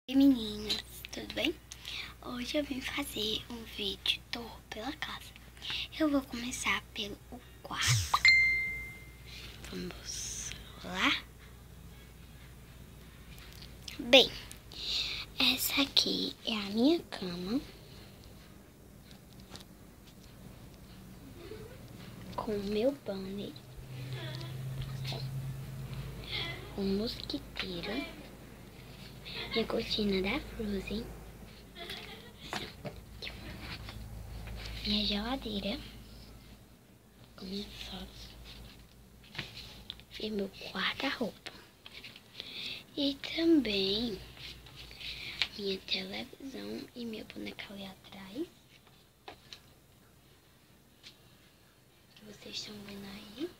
Oi meninas, tudo bem? Hoje eu vim fazer um vídeo tour pela casa. Eu vou começar pelo quarto. Vamos lá? Bem, essa aqui é a minha cama. Com o meu banner. Um mosquiteiro. Minha cortina da Frozen. Minha geladeira. Com minhas fotos. E meu guarda-roupa. E também minha televisão e minha boneca ali atrás. Que vocês estão vendo aí.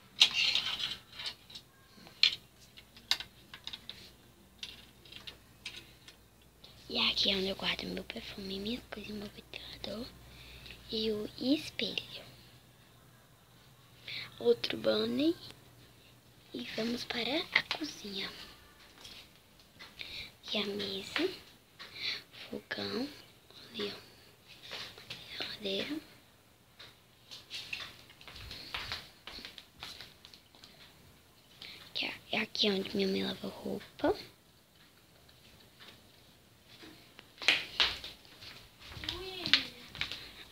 E aqui é onde eu guardo meu perfume, minhas coisas, meu ventilador e o espelho. Outro banner. E vamos para a cozinha. Aqui a mesa, fogão, ali ó, geladeira. Aqui é onde minha mãe lava roupa.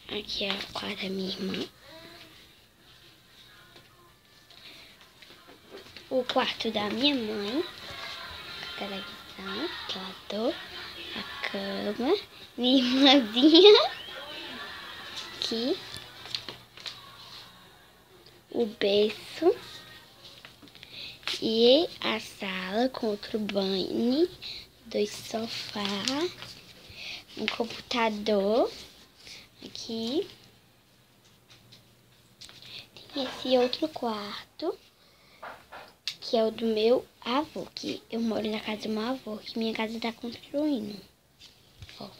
Aqui é o quarto da minha irmã. O quarto da minha mãe. A televisão, que ela adora. A cama. Minha irmãzinha. Aqui. O berço. E a sala com outro banho. 2 sofás. Um computador. Aqui. Tem esse outro quarto. Que é o do meu avô. Que eu moro na casa do meu avô. Que minha casa tá construindo. Ó.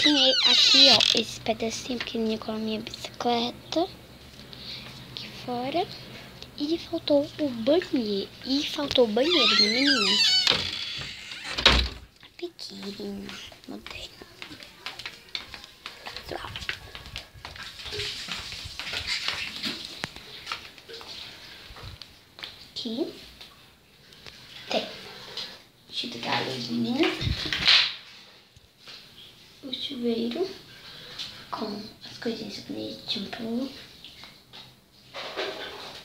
Tem aqui, ó. Esse pedacinho pequenininho com a minha bicicleta. Aqui fora. E faltou o banheiro. E faltou o banheiro, né, meninas? Pequeno, moderno. Aqui tem chuveiro, meninas. O chuveiro com as coisinhas de shampoo.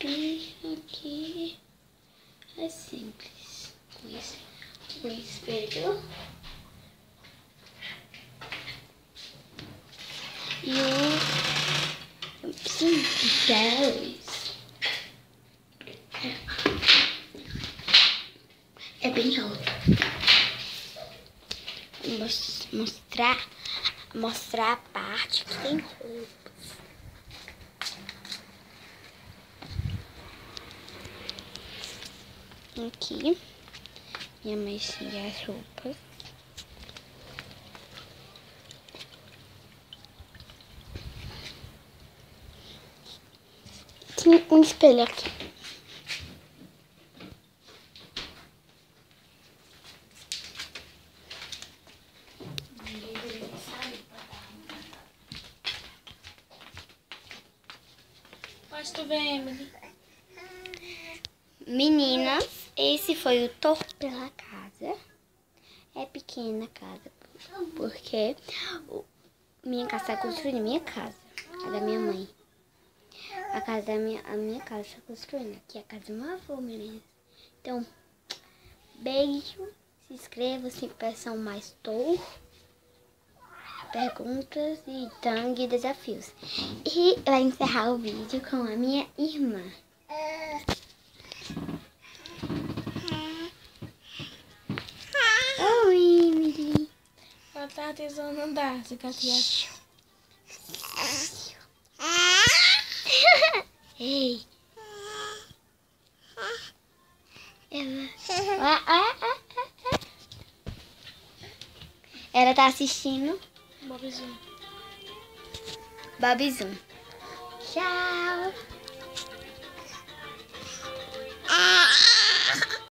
E aqui é simples. Com isso, o espelho. E o simples. É bem alto. Vou mostrar a parte que tem roupas. Aqui, minha mãe tira as roupas. Tem um espelho aqui. Pode tu ver, Emily. Meninas, esse foi o tour pela casa. É pequena a casa, porque minha casa está construindo, minha casa, a da minha mãe. A minha casa está construindo. Aqui é a casa do meu avô, meninas. Então, beijo, se inscreva, se peçam mais tour, perguntas e tangue desafios. E vai encerrar o vídeo com a minha irmã. Oi, Emily. Ela tá tentando andar, você quer criar? Ei. Ela tá assistindo Bobzinho. Bobzão. Tchau.